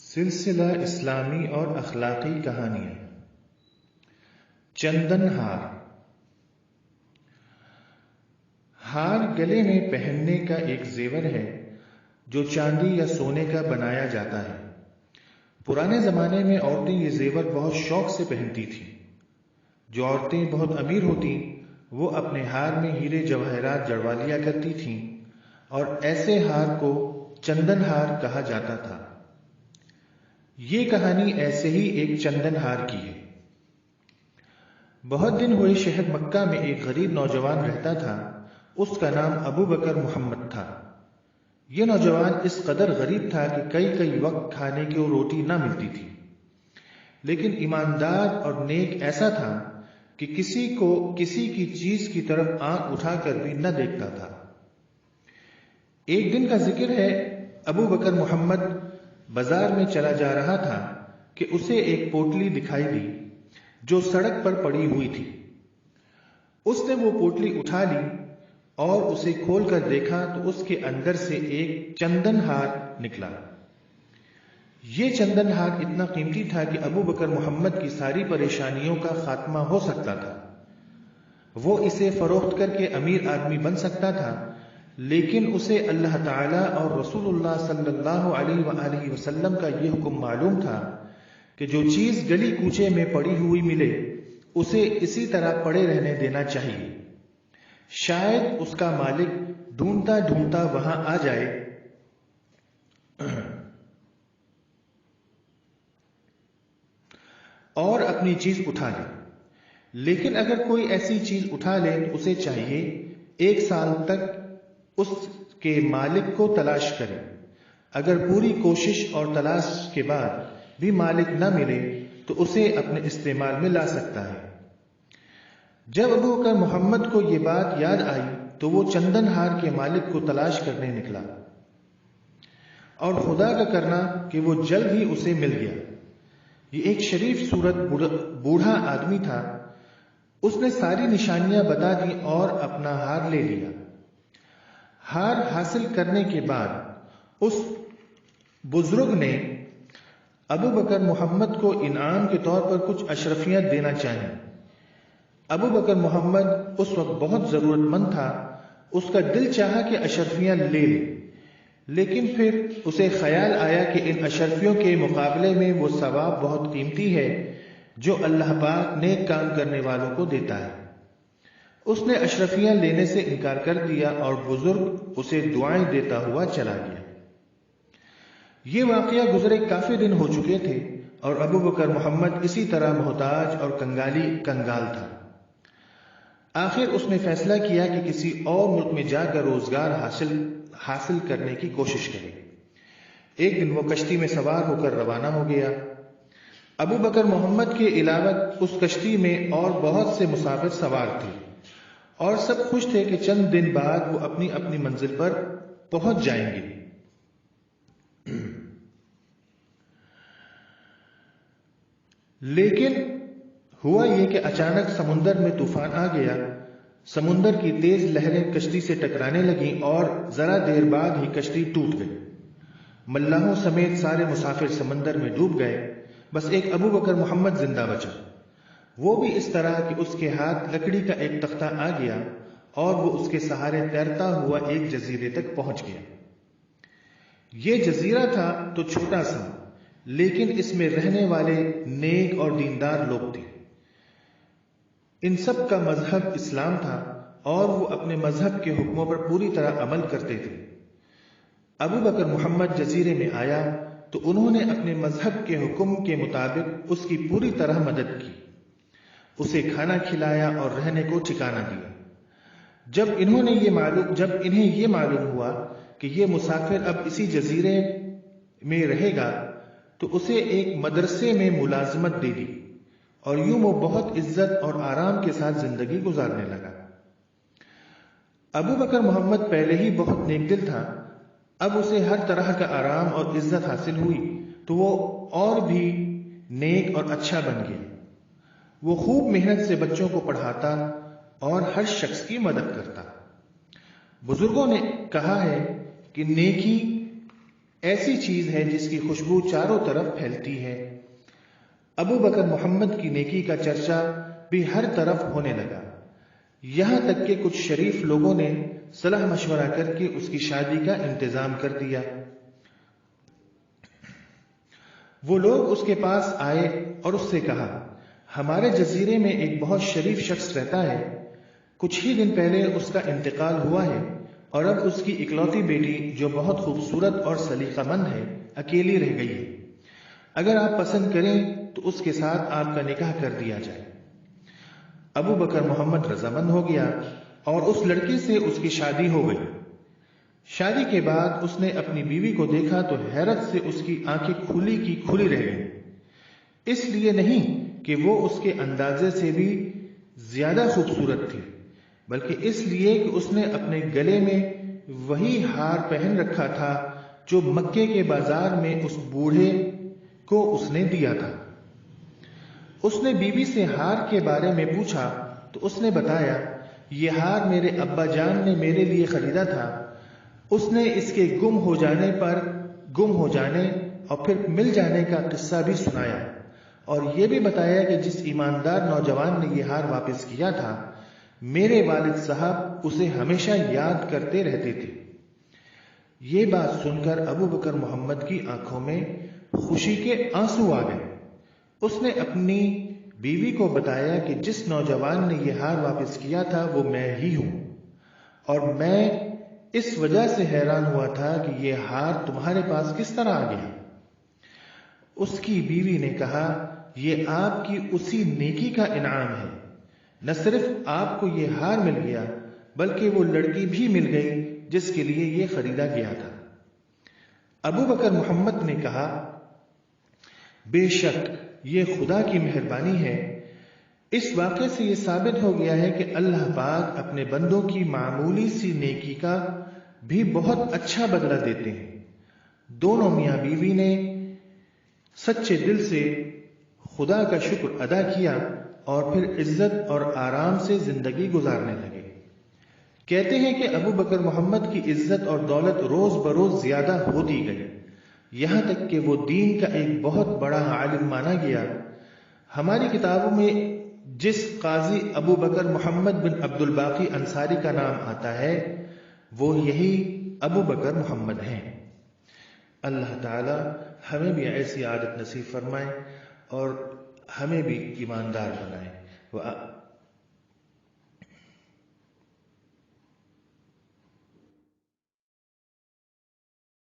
سلسلہ اسلامی اور اخلاقی کہانیاں۔ چندن ہار۔ ہار گلے میں پہننے کا ایک زیور ہے جو چاندی یا سونے کا بنایا جاتا ہے۔ پرانے زمانے میں عورتیں یہ زیور بہت شوق سے پہنتی تھیں۔ جو عورتیں بہت امیر ہوتیں وہ اپنے ہار میں ہیرے جواہرات جڑوا لیا کرتی تھیں اور ایسے ہار کو چندن ہار کہا جاتا تھا۔ یہ کہانی ایسے ہی ایک چندن ہار کی ہے۔ بہت دن ہوئے شہر مکہ میں ایک غریب نوجوان رہتا تھا۔ اس کا نام ابو بکر محمد تھا۔ یہ نوجوان اس قدر غریب تھا کہ کئی وقت کھانے کو روٹی نہ ملتی تھی، لیکن ایماندار اور نیک ایسا تھا کہ کسی کی چیز کی طرف آنکھ اٹھا کر بھی نہ دیکھتا تھا۔ ایک دن کا ذکر ہے، ابو بکر محمد بازار میں چلا جا رہا تھا کہ اسے ایک پوٹلی دکھائی دی جو سڑک پر پڑی ہوئی تھی۔ اس نے وہ پوٹلی اٹھا لی اور اسے کھول کر دیکھا تو اس کے اندر سے ایک چندن ہار نکلا۔ یہ چندن ہار اتنا قیمتی تھا کہ ابو بکر محمد کی ساری پریشانیوں کا خاتمہ ہو سکتا تھا۔ وہ اسے فروخت کر کے امیر آدمی بن سکتا تھا، لیکن اسے اللہ تعالیٰ اور رسول اللہ صلی اللہ علیہ وآلہ وسلم کا یہ حکم معلوم تھا کہ جو چیز گلی کوچے میں پڑی ہوئی ملے اسے اسی طرح پڑے رہنے دینا چاہیے۔ شاید اس کا مالک ڈھونڈتا ڈھونڈتا وہاں آ جائے اور اپنی چیز اٹھا لے، لیکن اگر کوئی ایسی چیز اٹھا لے تو اسے چاہیے 1 سال تک اس کے مالک کو تلاش کرے۔ اگر پوری کوشش اور تلاش کے بعد بھی مالک نہ ملے تو اسے اپنے استعمال میں لا سکتا ہے۔ جب ابو بکر محمد کو یہ بات یاد آئی تو وہ چندن ہار کے مالک کو تلاش کرنے نکلا، اور خدا کا کرنا کہ وہ جلد ہی اسے مل گیا۔ یہ ایک شریف صورت بوڑھا آدمی تھا۔ اس نے ساری نشانیاں بتا دی اور اپنا ہار لے لیا۔ ہار حاصل کرنے کے بعد اس بزرگ نے ابو بکر محمد کو انعام کے طور پر کچھ اشرفیاں دینا چاہیں۔ ابو بکر محمد اس وقت بہت ضرورت مند تھا۔ اس کا دل چاہا کہ اشرفیاں لے لے، لیکن پھر اسے خیال آیا کہ ان اشرفیوں کے مقابلے میں وہ ثواب بہت قیمتی ہے جو اللہ پاک نیک کام کرنے والوں کو دیتا ہے۔ اس نے اشرفیاں لینے سے انکار کر دیا اور بزرگ اسے دعائیں دیتا ہوا چلا گیا۔ یہ واقعہ گزرے کافی دن ہو چکے تھے اور ابو بکر محمد اسی طرح محتاج اور کنگال تھا۔ آخر اس نے فیصلہ کیا کہ کسی اور ملک میں جا کر روزگار حاصل کرنے کی کوشش کرے۔ ایک دن وہ کشتی میں سوار ہو کر روانہ ہو گیا۔ ابو بکر محمد کے علاوہ اس کشتی میں اور بہت سے مسافر سوار تھے اور سب خوش تھے کہ چند دن بعد وہ اپنی اپنی منزل پر پہنچ جائیں گے۔ لیکن ہوا یہ کہ اچانک سمندر میں طوفان آ گیا۔ سمندر کی تیز لہریں کشتی سے ٹکرانے لگیں اور ذرا دیر بعد ہی کشتی ٹوٹ گئی۔ ملاحوں سمیت سارے مسافر سمندر میں ڈوب گئے، بس ایک ابو بکر محمد زندہ بچا۔ وہ بھی اس طرح کہ اس کے ہاتھ لکڑی کا ایک تختہ آ گیا اور وہ اس کے سہارے تیرتا ہوا ایک جزیرے تک پہنچ گیا۔ یہ جزیرہ تھا تو چھوٹا سا، لیکن اس میں رہنے والے نیک اور دیندار لوگ تھے۔ ان سب کا مذہب اسلام تھا اور وہ اپنے مذہب کے حکموں پر پوری طرح عمل کرتے تھے۔ ابو بکر محمد جزیرے میں آیا تو انہوں نے اپنے مذہب کے حکم کے مطابق اس کی پوری طرح مدد کی، اسے کھانا کھلایا اور رہنے کو ٹھکانہ دیا۔ جب انہیں یہ معلوم ہوا کہ یہ مسافر اب اسی جزیرے میں رہے گا تو اسے ایک مدرسے میں ملازمت دے دی اور یوں وہ بہت عزت اور آرام کے ساتھ زندگی گزارنے لگا۔ ابو بکر محمد پہلے ہی بہت نیک دل تھا، اب اسے ہر طرح کا آرام اور عزت حاصل ہوئی تو وہ اور بھی نیک اور اچھا بن گیا۔ وہ خوب محنت سے بچوں کو پڑھاتا اور ہر شخص کی مدد کرتا۔ بزرگوں نے کہا ہے کہ نیکی ایسی چیز ہے جس کی خوشبو چاروں طرف پھیلتی ہے۔ ابو بکر محمد کی نیکی کا چرچا بھی ہر طرف ہونے لگا، یہاں تک کہ کچھ شریف لوگوں نے صلاح مشورہ کر کے اس کی شادی کا انتظام کر دیا۔ وہ لوگ اس کے پاس آئے اور اس سے کہا، ہمارے جزیرے میں ایک بہت شریف شخص رہتا ہے، کچھ ہی دن پہلے اس کا انتقال ہوا ہے اور اب اس کی اکلوتی بیٹی جو بہت خوبصورت اور سلیقہ مند ہے اکیلی رہ گئی ہے۔ اگر آپ پسند کریں تو اس کے ساتھ آپ کا نکاح کر دیا جائے۔ ابو بکر محمد رضامند ہو گیا اور اس لڑکی سے اس کی شادی ہو گئی۔ شادی کے بعد اس نے اپنی بیوی کو دیکھا تو حیرت سے اس کی آنکھیں کھلی کی کھلی رہ گئیں، اس لیے نہیں کہ وہ اس کے اندازے سے بھی زیادہ خوبصورت تھی، بلکہ اس لیے کہ اس نے اپنے گلے میں وہی ہار پہن رکھا تھا جو مکے کے بازار میں اس بوڑھے کو اس نے دیا تھا۔ اس نے بیوی سے ہار کے بارے میں پوچھا تو اس نے بتایا، یہ ہار میرے ابا جان نے میرے لیے خریدا تھا۔ اس نے اس کے گم ہو جانے اور پھر مل جانے کا قصہ بھی سنایا، اور یہ بھی بتایا کہ جس ایماندار نوجوان نے یہ ہار واپس کیا تھا، میرے والد صاحب اسے ہمیشہ یاد کرتے رہتے تھے۔ یہ بات سن کر ابو بکر محمد کی آنکھوں میں خوشی کے آنسو آ گئے۔ اس نے اپنی بیوی کو بتایا کہ جس نوجوان نے یہ ہار واپس کیا تھا وہ میں ہی ہوں، اور میں اس وجہ سے حیران ہوا تھا کہ یہ ہار تمہارے پاس کس طرح آ گیا۔ اس کی بیوی نے کہا، یہ آپ کی اسی نیکی کا انعام ہے، نہ صرف آپ کو یہ ہار مل گیا بلکہ وہ لڑکی بھی مل گئی جس کے لیے یہ خریدا گیا تھا۔ ابو بکر محمد نے کہا، بے شک یہ خدا کی مہربانی ہے۔ اس واقعے سے یہ ثابت ہو گیا ہے کہ اللہ پاک اپنے بندوں کی معمولی سی نیکی کا بھی بہت اچھا بدلہ دیتے ہیں۔ دونوں میاں بیوی نے سچے دل سے خدا کا شکر ادا کیا اور پھر عزت اور آرام سے زندگی گزارنے لگے۔ کہتے ہیں کہ ابو بکر محمد کی عزت اور دولت روز بروز زیادہ ہوتی گئی، یہاں تک کہ وہ دین کا ایک بہت بڑا عالم مانا گیا۔ ہماری کتابوں میں جس قاضی ابو بکر محمد بن عبد الباقی انصاری کا نام آتا ہے وہ یہی ابو بکر محمد ہیں۔ اللہ تعالی ہمیں بھی ایسی عادت نصیب فرمائے اور ہمیں بھی ایماندار بنائے۔